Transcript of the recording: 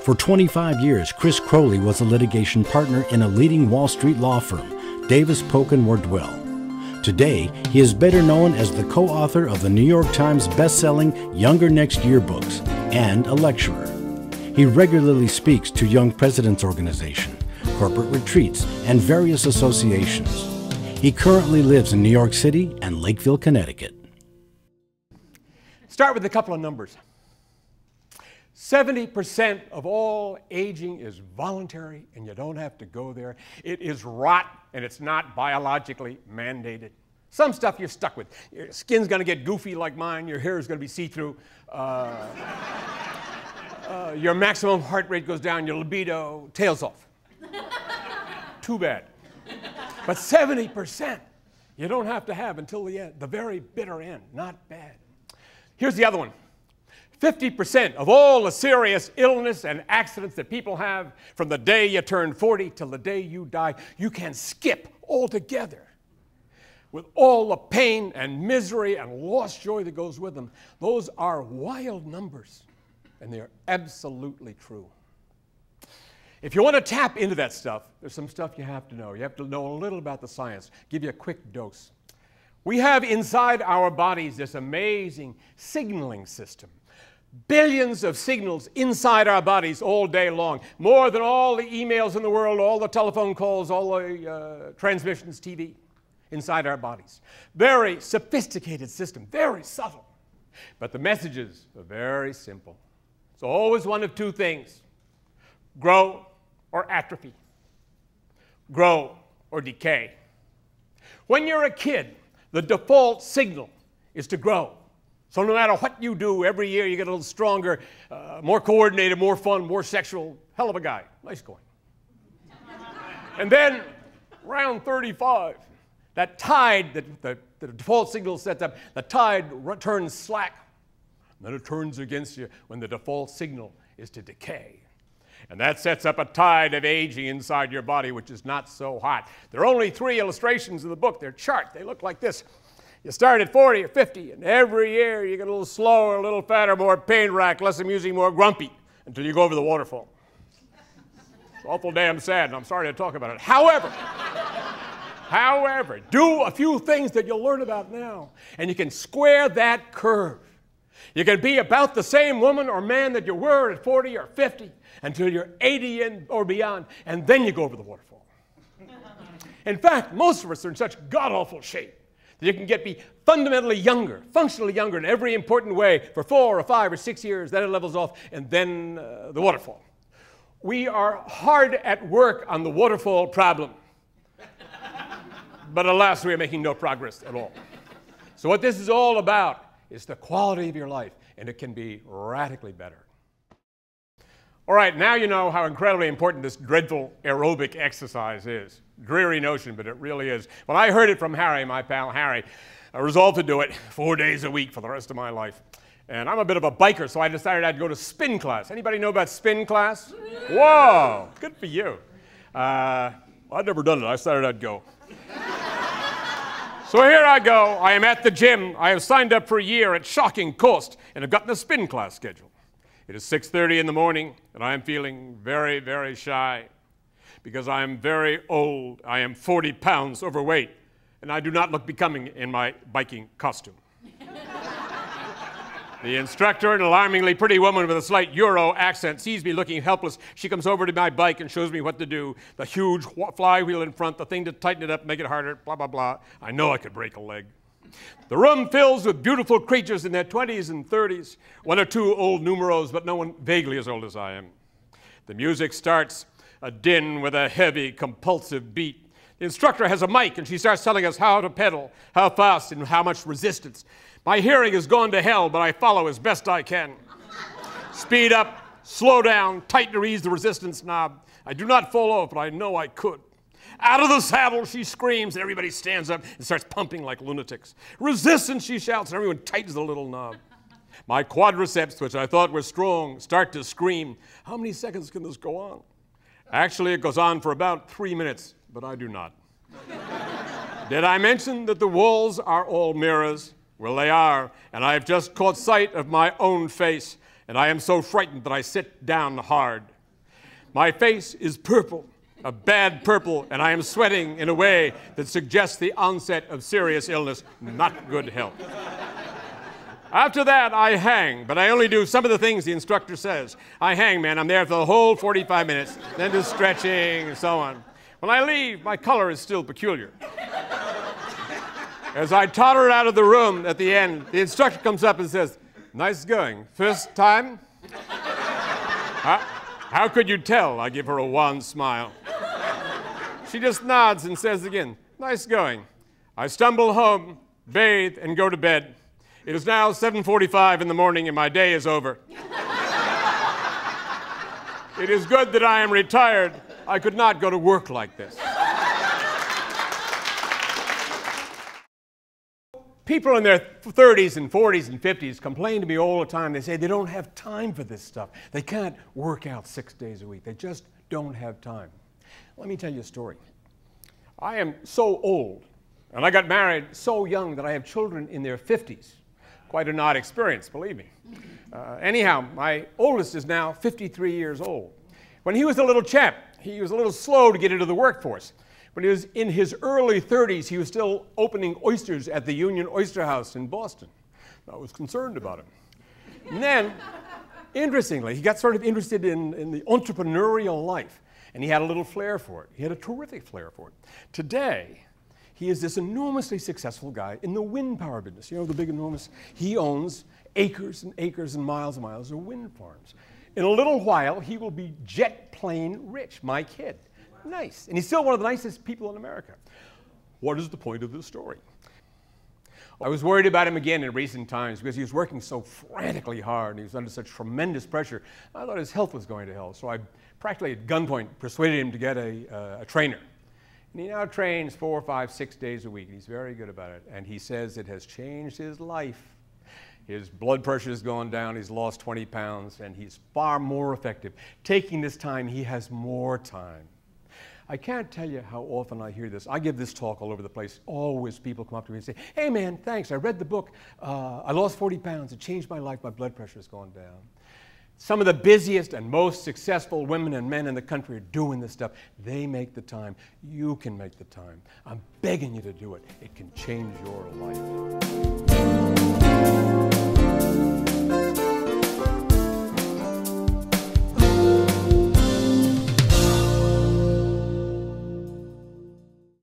For 25 years, Chris Crowley was a litigation partner in a leading Wall Street law firm, Davis Polk & Wardwell. Today, he is better known as the co-author of the New York Times best-selling Younger Next Year books and a lecturer. He regularly speaks to Young Presidents Organization, corporate retreats, and various associations. He currently lives in New York City and Lakeville, Connecticut. Start with a couple of numbers. 70% of all aging is voluntary, and you don't have to go there. It is rot, and it's not biologically mandated. Some stuff you're stuck with. Your skin's going to get goofy like mine. Your hair is going to be see-through. Your maximum heart rate goes down. Your libido tails off. Too bad. But 70% you don't have to have until the end, the very bitter end. Not bad. Here's the other one. 50% of all the serious illness and accidents that people have from the day you turn 40 till the day you die, you can skip altogether. With all the pain and misery and lost joy that goes with them. Those are wild numbers, and they're absolutely true. If you want to tap into that stuff, there's some stuff you have to know. You have to know a little about the science. Give you a quick dose. We have inside our bodies this amazing signaling system. Billions of signals inside our bodies all day long. More than all the emails in the world, all the telephone calls, all the transmissions, TV, inside our bodies. Very sophisticated system, very subtle. But the messages are very simple. It's always one of two things: grow or atrophy. Grow or decay. When you're a kid, the default signal is to grow. So no matter what you do, every year you get a little stronger, more coordinated, more fun, more sexual. Hell of a guy. Nice going. And then, around 35, that tide that the default signal sets up, the tide turns slack. And then it turns against you when the default signal is to decay. And that sets up a tide of aging inside your body, which is not so hot. There are only 3 illustrations in the book. They're chart. They look like this. You start at 40 or 50, and every year you get a little slower, a little fatter, more pain-racked, less amusing, more grumpy, until you go over the waterfall. It's awful damn sad, and I'm sorry to talk about it. However, do a few things that you'll learn about now, and you can square that curve. You can be about the same woman or man that you were at 40 or 50 until you're 80 or beyond, and then you go over the waterfall. In fact, most of us are in such god-awful shape that you can be fundamentally younger, functionally younger in every important way for 4 or 5 or 6 years, then it levels off, and then the waterfall. We are hard at work on the waterfall problem. But alas, we are making no progress at all. So what this is all about is the quality of your life, and it can be radically better. All right, now you know how incredibly important this dreadful aerobic exercise is. Dreary notion, but it really is. When I heard it from Harry, my pal Harry, I resolved to do it 4 days a week for the rest of my life. And I'm a bit of a biker, so I decided I'd go to spin class. Anybody know about spin class? Whoa, good for you. I'd never done it. I decided I'd go. So here I go. I am at the gym. I have signed up for a year at shocking cost, and have gotten a spin class schedule. It is 6:30 in the morning, and I am feeling very, very shy because I am very old. I am 40 pounds overweight, and I do not look becoming in my biking costume. The instructor, an alarmingly pretty woman with a slight Euro accent, sees me looking helpless. She comes over to my bike and shows me what to do. The huge flywheel in front, the thing to tighten it up, make it harder, blah, blah, blah. I know I could break a leg. The room fills with beautiful creatures in their 20s and 30s, 1 or 2 old numeros, but no one vaguely as old as I am. The music starts, a din with a heavy, compulsive beat. The instructor has a mic, and she starts telling us how to pedal, how fast, and how much resistance. My hearing has gone to hell, but I follow as best I can. Speed up, slow down, tighten or ease the resistance knob. I do not fall off, but I know I could. Out of the saddle, she screams, and everybody stands up and starts pumping like lunatics. Resistance, she shouts, and everyone tightens the little knob. My quadriceps, which I thought were strong, start to scream. How many seconds can this go on? Actually, it goes on for about 3 minutes, but I do not. Did I mention that the walls are all mirrors? Well, they are, and I have just caught sight of my own face. and I am so frightened that I sit down hard. My face is purple, a bad purple, and I am sweating in a way that suggests the onset of serious illness, not good health. After that, I hang, but I only do some of the things the instructor says. I hang, man. I'm there for the whole 45 minutes, then do stretching and so on. When I leave, my color is still peculiar. As I totter out of the room at the end, the instructor comes up and says, "Nice going. First time?" How could you tell? I give her a wan smile. She just nods and says again, "Nice going." I stumble home, bathe, and go to bed. It is now 7:45 in the morning and my day is over. It is good that I am retired. I could not go to work like this. People in their 30s and 40s and 50s complain to me all the time. They say they don't have time for this stuff. They can't work out 6 days a week. They just don't have time. Let me tell you a story. I am so old, and I got married so young that I have children in their 50s. Quite an odd experience, believe me. Anyhow, my oldest is now 53 years old. When he was a little chap, he was a little slow to get into the workforce. When he was in his early 30s, he was still opening oysters at the Union Oyster House in Boston. I was concerned about him. And then, interestingly, he got sort of interested in the entrepreneurial life, and he had a little flair for it. He had a terrific flair for it. Today, he is this enormously successful guy in the wind power business. You know, the big, enormous, he owns acres and acres and miles of wind farms. In a little while, he will be jet plane rich, my kid. Nice. And he's still one of the nicest people in America. What is the point of this story? I was worried about him again in recent times because he was working so frantically hard and he was under such tremendous pressure. I thought his health was going to hell. So I practically at gunpoint persuaded him to get a trainer. And he now trains 4, 5, 6 days a week. He's very good about it. And he says it has changed his life. His blood pressure has gone down, he's lost 20 pounds, and he's far more effective. Taking this time, he has more time. I can't tell you how often I hear this. I give this talk all over the place. Always people come up to me and say, "Hey man, thanks, I read the book. I lost 40 pounds, it changed my life, my blood pressure has gone down." Some of the busiest and most successful women and men in the country are doing this stuff. They make the time. You can make the time. I'm begging you to do it. It can change your life.